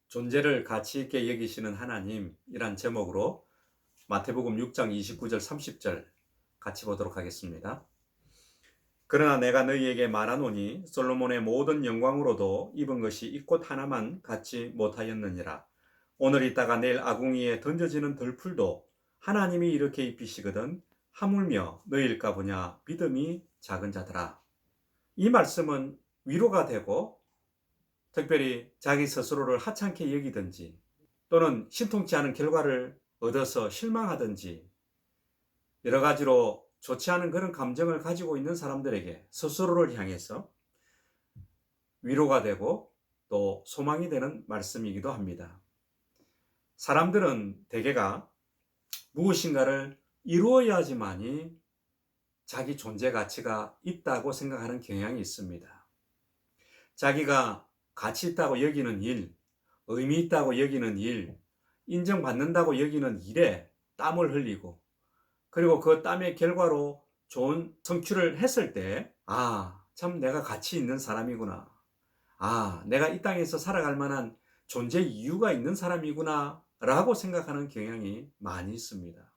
존재를 가치 있게 여기시는 하나님이란 제목으로 마태복음 6장 29절 30절 같이 보도록 하겠습니다. 그러나 내가 너희에게 말하노니 솔로몬의 모든 영광으로도 입은 것이 이 꽃 하나만 갖지 못하였느니라. 오늘 있다가 내일 아궁이에 던져지는 들풀도 하나님이 이렇게 입히시거든 하물며 너희일까 보냐 믿음이 작은 자들아. 이 말씀은 위로가 되고 특별히 자기 스스로를 하찮게 여기든지 또는 신통치 않은 결과를 얻어서 실망하든지 여러 가지로 좋지 않은 그런 감정을 가지고 있는 사람들에게 스스로를 향해서 위로가 되고 또 소망이 되는 말씀이기도 합니다. 사람들은 대개가 무엇인가를 이루어야지만이 자기 존재 가치가 있다고 생각하는 경향이 있습니다. 자기가 가치 있다고 여기는 일, 의미 있다고 여기는 일, 인정받는다고 여기는 일에 땀을 흘리고 그리고 그 땀의 결과로 좋은 성취를 했을 때 참 내가 가치 있는 사람이구나. 내가 이 땅에서 살아갈 만한 존재 이유가 있는 사람이구나 라고 생각하는 경향이 많이 있습니다.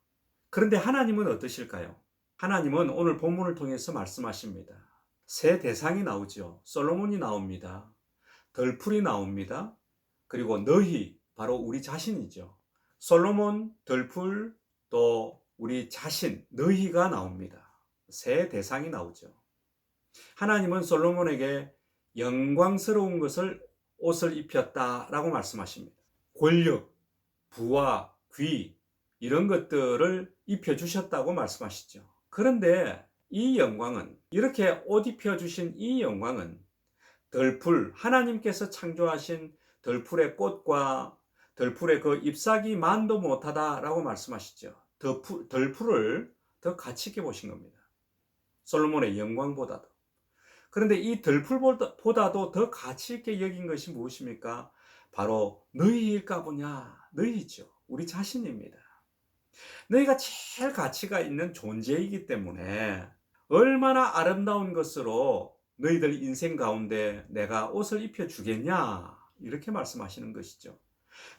그런데 하나님은 어떠실까요? 하나님은 오늘 본문을 통해서 말씀하십니다. 세 대상이 나오죠. 솔로몬이 나옵니다. 덜풀이 나옵니다. 그리고 너희, 바로 우리 자신이죠. 솔로몬, 덜풀, 또 우리 자신, 너희가 나옵니다. 세 대상이 나오죠. 하나님은 솔로몬에게 영광스러운 것을 옷을 입혔다라고 말씀하십니다. 권력, 부와 귀 이런 것들을 입혀주셨다고 말씀하시죠. 그런데 이 영광은, 이렇게 옷 입혀주신 이 영광은 덜풀, 하나님께서 창조하신 덜풀의 꽃과 덜풀의 그 잎사귀만도 못하다라고 말씀하시죠. 덜풀을 더 가치 있게 보신 겁니다. 솔로몬의 영광보다도. 그런데 이 덜풀보다도 더 가치 있게 여긴 것이 무엇입니까? 바로 너희일까 보냐, 너희죠. 우리 자신입니다. 너희가 제일 가치가 있는 존재이기 때문에 얼마나 아름다운 것으로 너희들 인생 가운데 내가 옷을 입혀주겠냐, 이렇게 말씀하시는 것이죠.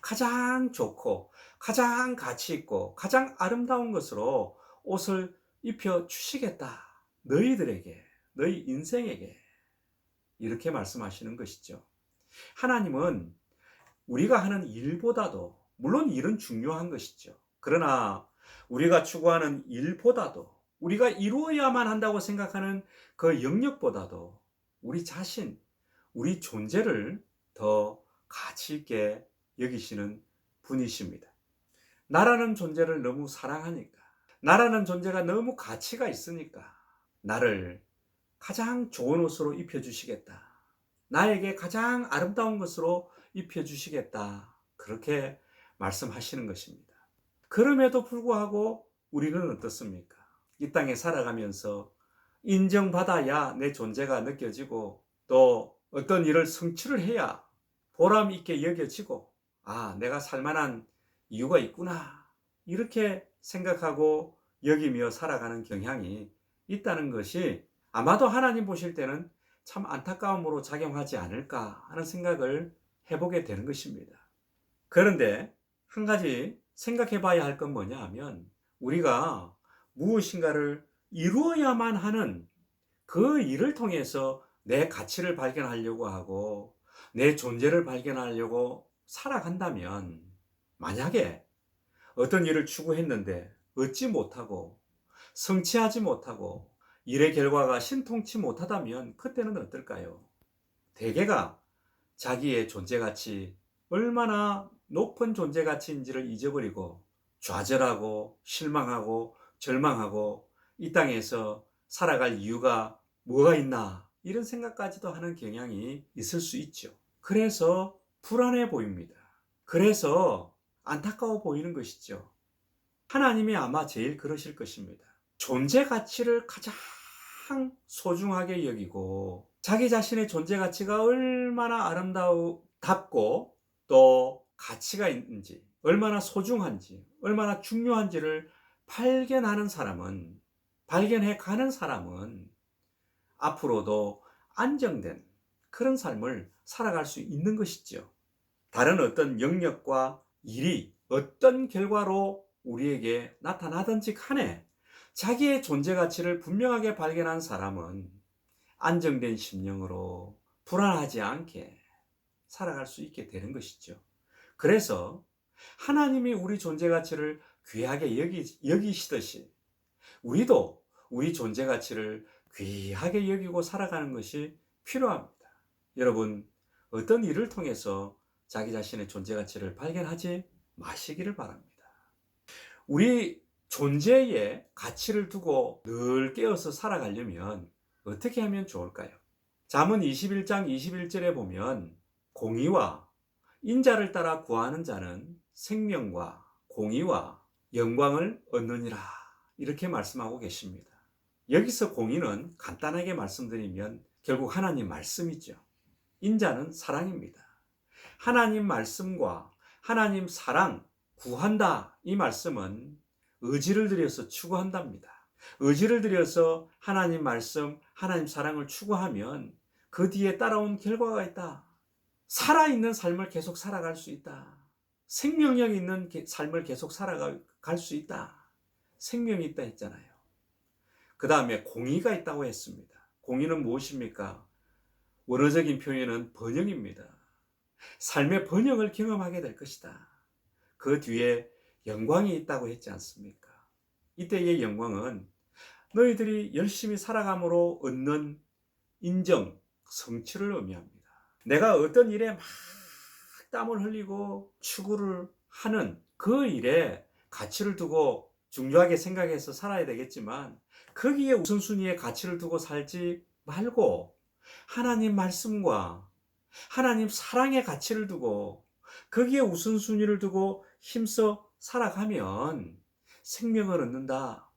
가장 좋고 가장 가치 있고 가장 아름다운 것으로 옷을 입혀주시겠다, 너희들에게, 너희 인생에게, 이렇게 말씀하시는 것이죠. 하나님은 우리가 하는 일보다도, 물론 일은 중요한 것이죠. 그러나 우리가 추구하는 일보다도, 우리가 이루어야만 한다고 생각하는 그 영역보다도 우리 자신, 우리 존재를 더 가치 있게 여기시는 분이십니다. 나라는 존재를 너무 사랑하니까, 나라는 존재가 너무 가치가 있으니까 나를 가장 좋은 옷으로 입혀주시겠다, 나에게 가장 아름다운 것으로 입혀주시겠다, 그렇게 말씀하시는 것입니다. 그럼에도 불구하고 우리는 어떻습니까? 이 땅에 살아가면서 인정받아야 내 존재가 느껴지고 또 어떤 일을 성취를 해야 보람 있게 여겨지고 내가 살만한 이유가 있구나, 이렇게 생각하고 여기며 살아가는 경향이 있다는 것이 아마도 하나님 보실 때는 참 안타까움으로 작용하지 않을까 하는 생각을 해보게 되는 것입니다. 그런데 한 가지 생각해 봐야 할 건 뭐냐 하면, 우리가 무엇인가를 이루어야만 하는 그 일을 통해서 내 가치를 발견하려고 하고 내 존재를 발견하려고 살아간다면, 만약에 어떤 일을 추구했는데 얻지 못하고 성취하지 못하고 일의 결과가 신통치 못하다면 그때는 어떨까요? 대개가 자기의 존재가치, 얼마나 높은 존재가치인지를 잊어버리고 좌절하고 실망하고 절망하고 이 땅에서 살아갈 이유가 뭐가 있나, 이런 생각까지도 하는 경향이 있을 수 있죠. 그래서 불안해 보입니다. 그래서 안타까워 보이는 것이죠. 하나님이 아마 제일 그러실 것입니다. 존재 가치를 가장 소중하게 여기고 자기 자신의 존재 가치가 얼마나 아름답고 또 가치가 있는지, 얼마나 소중한지, 얼마나 중요한지를 발견해 가는 사람은 앞으로도 안정된 그런 삶을 살아갈 수 있는 것이죠. 다른 어떤 영역과 일이 어떤 결과로 우리에게 나타나든지 간에 자기의 존재 가치를 분명하게 발견한 사람은 안정된 심령으로 불안하지 않게 살아갈 수 있게 되는 것이죠. 그래서 하나님이 우리 존재 가치를 귀하게 여기시듯이 우리도 우리 존재 가치를 귀하게 여기고 살아가는 것이 필요합니다. 여러분, 어떤 일을 통해서 자기 자신의 존재 가치를 발견하지 마시기를 바랍니다. 우리 존재에 가치를 두고 늘 깨어서 살아가려면 어떻게 하면 좋을까요? 잠언 21장 21절에 보면 공의와 인자를 따라 구하는 자는 생명과 공의와 영광을 얻느니라, 이렇게 말씀하고 계십니다. 여기서 공의는 간단하게 말씀드리면 결국 하나님 말씀이죠. 인자는 사랑입니다. 하나님 말씀과 하나님 사랑, 구한다, 이 말씀은 의지를 들여서 추구한답니다. 의지를 들여서 하나님 말씀, 하나님 사랑을 추구하면 그 뒤에 따라온 결과가 있다. 살아있는 삶을 계속 살아갈 수 있다. 생명력 있는 삶을 계속 살아갈 수 있다. 생명이 있다 했잖아요. 그 다음에 공의가 있다고 했습니다. 공의는 무엇입니까? 원어적인 표현은 번영입니다. 삶의 번영을 경험하게 될 것이다. 그 뒤에 영광이 있다고 했지 않습니까? 이때의 영광은 너희들이 열심히 살아감으로 얻는 인정, 성취를 의미합니다. 내가 어떤 일에 막 땀을 흘리고 추구를 하는 그 일에 가치를 두고 중요하게 생각해서 살아야 되겠지만 거기에 우선순위에 가치를 두고 살지 말고 하나님 말씀과 하나님 사랑의 가치를 두고 거기에 우선순위를 두고 힘써 살아가면 생명을 얻는다.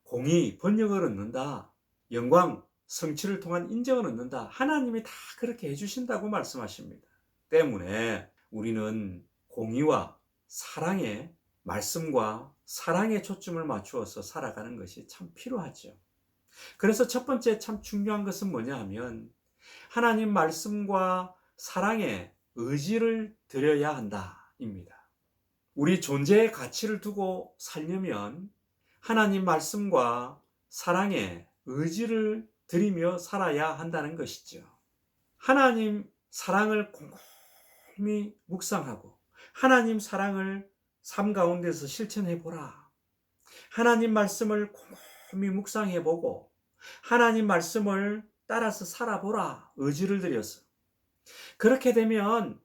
공의, 번영을 얻는다. 영광, 성취를 통한 인정을 얻는다. 하나님이 다 그렇게 해주신다고 말씀하십니다. 때문에 우리는 공의와 사랑의 말씀과 사랑에 초점을 맞추어서 살아가는 것이 참 필요하죠. 그래서 첫 번째 참 중요한 것은 뭐냐 하면 하나님 말씀과 사랑에 의지를 드려야 한다입니다. 우리 존재의 가치를 두고 살려면 하나님 말씀과 사랑에 의지를 드리며 살아야 한다는 것이죠. 하나님 사랑을 곰곰이 묵상하고 하나님 사랑을 삶 가운데서 실천해 보라. 하나님 말씀을 곰곰이 묵상해 보고 하나님 말씀을 따라서 살아보라. 의지를 들여서. 그렇게 되면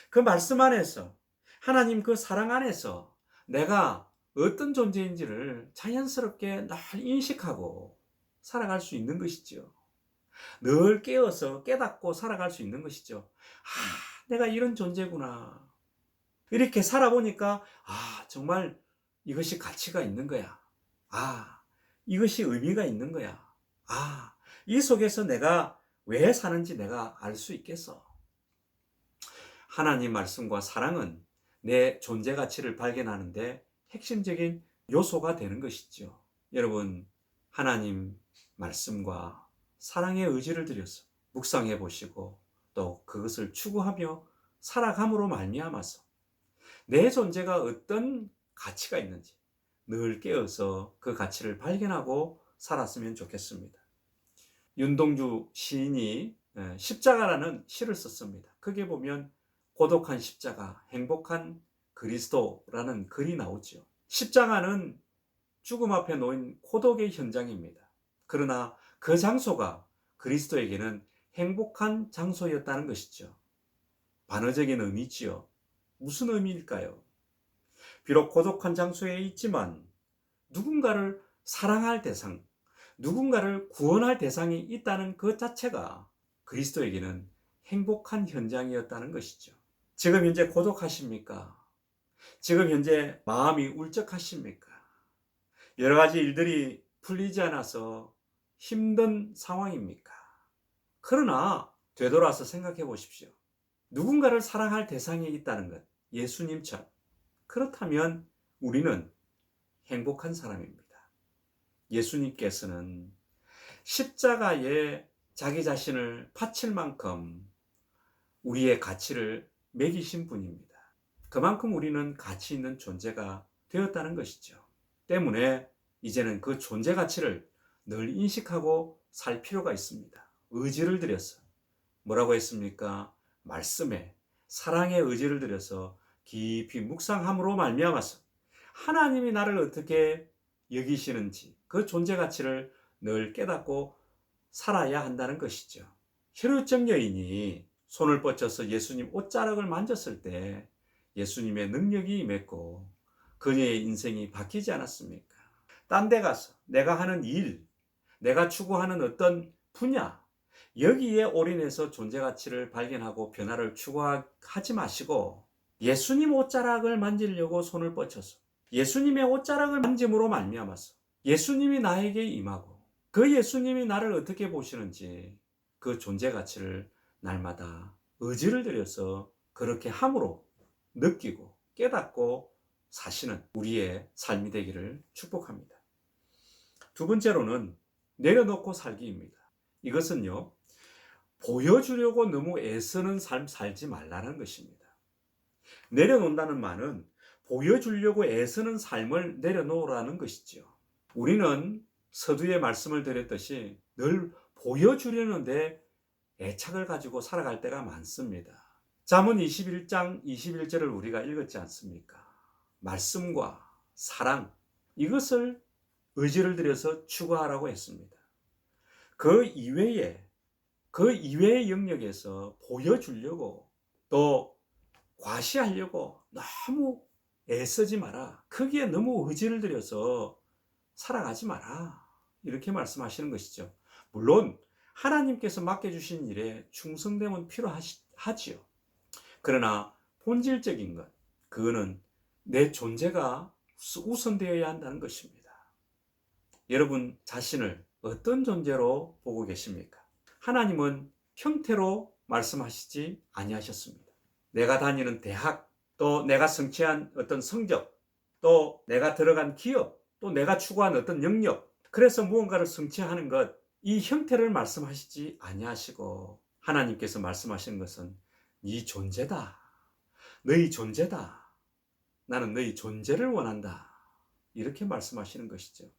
그 말씀 안에서 하나님 그 사랑 안에서 내가 어떤 존재인지를 자연스럽게 늘 인식하고 살아갈 수 있는 것이죠. 늘 깨어서 깨닫고 살아갈 수 있는 것이죠. 내가 이런 존재구나. 이렇게 살아보니까 정말 이것이 가치가 있는 거야. 이것이 의미가 있는 거야. 이 속에서 내가 왜 사는지 내가 알 수 있겠어. 하나님 말씀과 사랑은 내 존재 가치를 발견하는데 핵심적인 요소가 되는 것이죠. 여러분, 하나님 말씀과 사랑의 의지를 들여서 묵상해 보시고 또 그것을 추구하며 살아감으로 말미암아서 내 존재가 어떤 가치가 있는지 늘 깨어서 그 가치를 발견하고 살았으면 좋겠습니다. 윤동주 시인이 십자가라는 시를 썼습니다. 거기에 보면 고독한 십자가, 행복한 그리스도라는 글이 나오죠. 십자가는 죽음 앞에 놓인 고독의 현장입니다. 그러나 그 장소가 그리스도에게는 행복한 장소였다는 것이죠. 반어적인 의미지요. 무슨 의미일까요? 비록 고독한 장소에 있지만 누군가를 사랑할 대상, 누군가를 구원할 대상이 있다는 것 자체가 그리스도에게는 행복한 현장이었다는 것이죠. 지금 현재 고독하십니까? 지금 현재 마음이 울적하십니까? 여러 가지 일들이 풀리지 않아서 힘든 상황입니까? 그러나 되돌아서 생각해 보십시오. 누군가를 사랑할 대상이 있다는 것, 예수님처럼. 그렇다면 우리는 행복한 사람입니다. 예수님께서는 십자가에 자기 자신을 바칠 만큼 우리의 가치를 먹이신 분입니다. 그만큼 우리는 가치 있는 존재가 되었다는 것이죠. 때문에 이제는 그 존재 가치를 늘 인식하고 살 필요가 있습니다. 의지를 들여서 뭐라고 했습니까? 말씀에 사랑의 의지를 들여서 깊이 묵상함으로 말미암아서 하나님이 나를 어떻게 여기시는지 그 존재 가치를 늘 깨닫고 살아야 한다는 것이죠. 혈루증 여인이 손을 뻗쳐서 예수님 옷자락을 만졌을 때 예수님의 능력이 임했고 그녀의 인생이 바뀌지 않았습니까? 딴 데 가서 내가 하는 일, 내가 추구하는 어떤 분야, 여기에 올인해서 존재 가치를 발견하고 변화를 추구하지 마시고 예수님 옷자락을 만지려고 손을 뻗쳐서 예수님의 옷자락을 만짐으로 말미암아서 예수님이 나에게 임하고 그 예수님이 나를 어떻게 보시는지 그 존재 가치를 날마다 의지를 들여서 그렇게 함으로 느끼고 깨닫고 사시는 우리의 삶이 되기를 축복합니다. 두 번째로는 내려놓고 살기입니다. 이것은요, 보여주려고 너무 애쓰는 삶 살지 말라는 것입니다. 내려놓는다는 말은 보여주려고 애쓰는 삶을 내려놓으라는 것이죠. 우리는 서두에 말씀을 드렸듯이 늘 보여주려는데 애착을 가지고 살아갈 때가 많습니다. 잠언 21장 21절을 우리가 읽었지 않습니까? 말씀과 사랑, 이것을 의지를 들여서 추구하라고 했습니다. 그 이외의 영역에서 보여주려고 또 과시하려고 너무 애쓰지 마라. 거기에 너무 의지를 들여서 살아가지 마라. 이렇게 말씀하시는 것이죠. 물론 하나님께서 맡겨주신 일에 충성됨은 필요하지요. 그러나 본질적인 것, 그거는 내 존재가 우선되어야 한다는 것입니다. 여러분 자신을 어떤 존재로 보고 계십니까? 하나님은 형태로 말씀하시지 아니하셨습니다. 내가 다니는 대학, 또 내가 성취한 어떤 성적, 또 내가 들어간 기업, 또 내가 추구한 어떤 영역, 그래서 무언가를 성취하는 것, 이 형태를 말씀하시지 아니하시고 하나님께서 말씀하시는 것은 네 존재다. 너희 존재다. 나는 너희 존재를 원한다. 이렇게 말씀하시는 것이죠.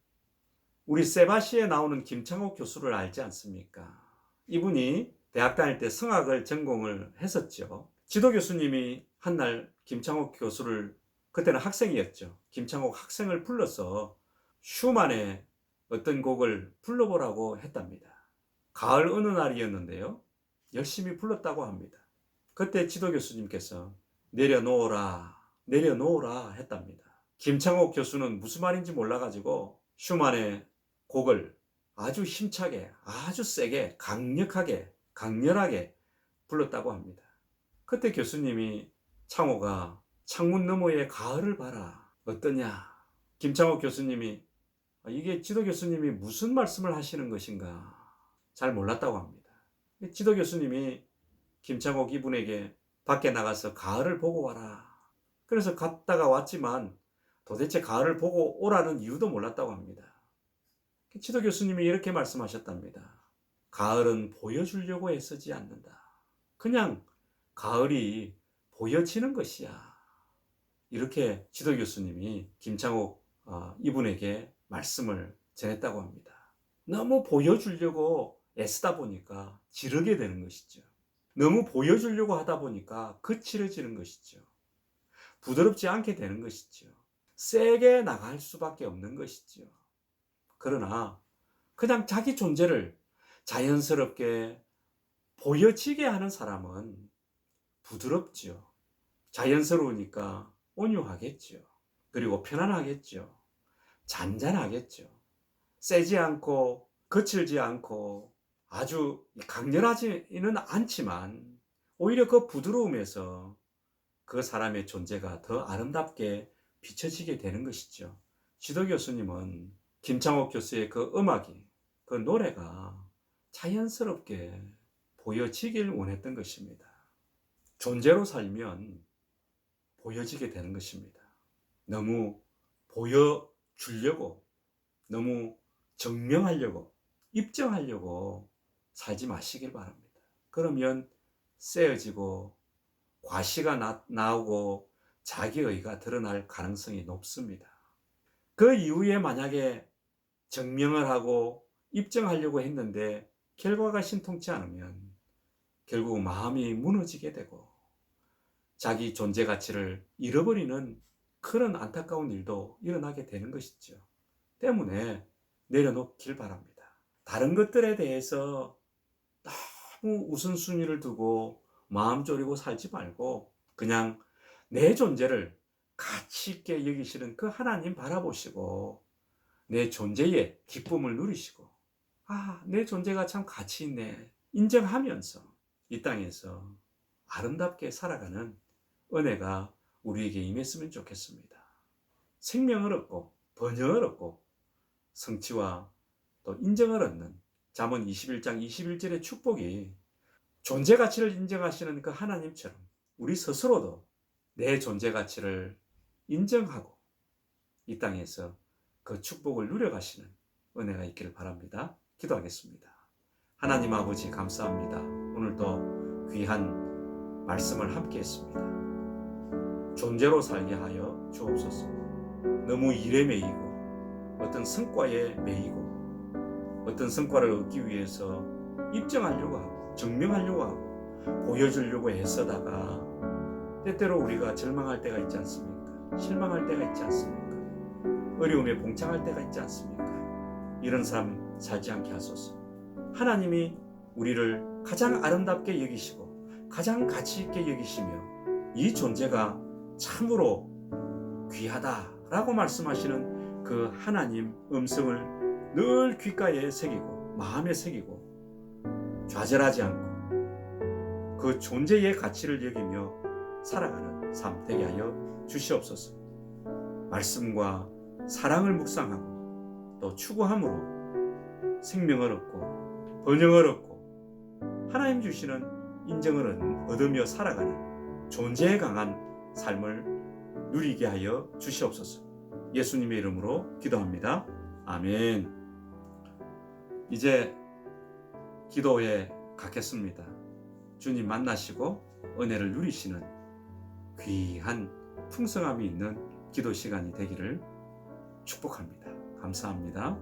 우리 세바시에 나오는 김창옥 교수를 알지 않습니까? 이분이 대학 다닐 때 성악을 전공을 했었죠. 지도 교수님이 한날 김창옥 교수를, 그때는 학생이었죠. 김창옥 학생을 불러서 슈만의 어떤 곡을 불러보라고 했답니다. 가을 어느 날이었는데요. 열심히 불렀다고 합니다. 그때 지도 교수님께서 내려놓으라, 내려놓으라 했답니다. 김창옥 교수는 무슨 말인지 몰라가지고 슈만의 곡을 아주 힘차게, 아주 세게, 강력하게, 강렬하게 불렀다고 합니다. 그때 교수님이 창호가 창문 너머의 가을을 봐라. 어떠냐? 김창옥 교수님이 이게 지도 교수님이 무슨 말씀을 하시는 것인가 잘 몰랐다고 합니다. 지도 교수님이 김창옥 이분에게 밖에 나가서 가을을 보고 와라. 그래서 갔다가 왔지만 도대체 가을을 보고 오라는 이유도 몰랐다고 합니다. 지도 교수님이 이렇게 말씀하셨답니다. 가을은 보여주려고 애쓰지 않는다. 그냥 가을이 보여지는 것이야. 이렇게 지도 교수님이 김창옥 이분에게 말씀을 전했다고 합니다. 너무 보여주려고 애쓰다 보니까 지르게 되는 것이죠. 너무 보여주려고 하다 보니까 거칠어지는 것이죠. 부드럽지 않게 되는 것이죠. 세게 나갈 수밖에 없는 것이죠. 그러나 그냥 자기 존재를 자연스럽게 보여지게 하는 사람은 부드럽죠. 자연스러우니까 온유하겠죠. 그리고 편안하겠죠. 잔잔하겠죠. 세지 않고 거칠지 않고 아주 강렬하지는 않지만 오히려 그 부드러움에서 그 사람의 존재가 더 아름답게 비춰지게 되는 것이죠. 지도 교수님은 김창옥 교수의 그 음악이, 그 노래가 자연스럽게 보여지길 원했던 것입니다. 존재로 살면 보여지게 되는 것입니다. 너무 보여주려고, 너무 증명하려고, 입증하려고 살지 마시길 바랍니다. 그러면 세어지고 과시가 나오고 자기의가 드러날 가능성이 높습니다. 그 이후에 만약에 증명을 하고 입증하려고 했는데 결과가 신통치 않으면 결국 마음이 무너지게 되고 자기 존재 가치를 잃어버리는 그런 안타까운 일도 일어나게 되는 것이죠. 때문에 내려놓길 바랍니다. 다른 것들에 대해서 너무 우선순위를 두고 마음 졸이고 살지 말고 그냥 내 존재를 가치 있게 여기시는 그 하나님 바라보시고 내 존재의 기쁨을 누리시고 내 존재가 참 가치 있네 인정하면서 이 땅에서 아름답게 살아가는 은혜가 우리에게 임했으면 좋겠습니다. 생명을 얻고 번영을 얻고 성취와 또 인정을 얻는 잠언 21장 21절의 축복이 존재 가치를 인정하시는 그 하나님처럼 우리 스스로도 내 존재 가치를 인정하고 이 땅에서 그 축복을 누려가시는 은혜가 있기를 바랍니다. 기도하겠습니다. 하나님 아버지 감사합니다. 오늘도 귀한 말씀을 함께 했습니다. 존재로 살게 하여 주옵소서. 너무 일에 매이고 어떤 성과에 매이고 어떤 성과를 얻기 위해서 입증하려고 하고 증명하려고 하고 보여주려고 애써다가 때때로 우리가 절망할 때가 있지 않습니까? 실망할 때가 있지 않습니까? 어려움에 봉착할 때가 있지 않습니까? 이런 삶 살지 않게 하소서. 하나님이 우리를 가장 아름답게 여기시고 가장 가치 있게 여기시며 이 존재가 참으로 귀하다라고 말씀하시는 그 하나님 음성을 늘 귓가에 새기고 마음에 새기고 좌절하지 않고 그 존재의 가치를 여기며 살아가는 삶 되게 하여 주시옵소서. 말씀과 사랑을 묵상하고 또 추구함으로 생명을 얻고 번영을 얻고 하나님 주시는 인정을 얻으며 살아가는 존재에 강한 삶을 누리게 하여 주시옵소서. 예수님의 이름으로 기도합니다. 아멘. 이제 기도에 갖겠습니다. 주님 만나시고 은혜를 누리시는 귀한 풍성함이 있는 기도 시간이 되기를 축복합니다. 감사합니다.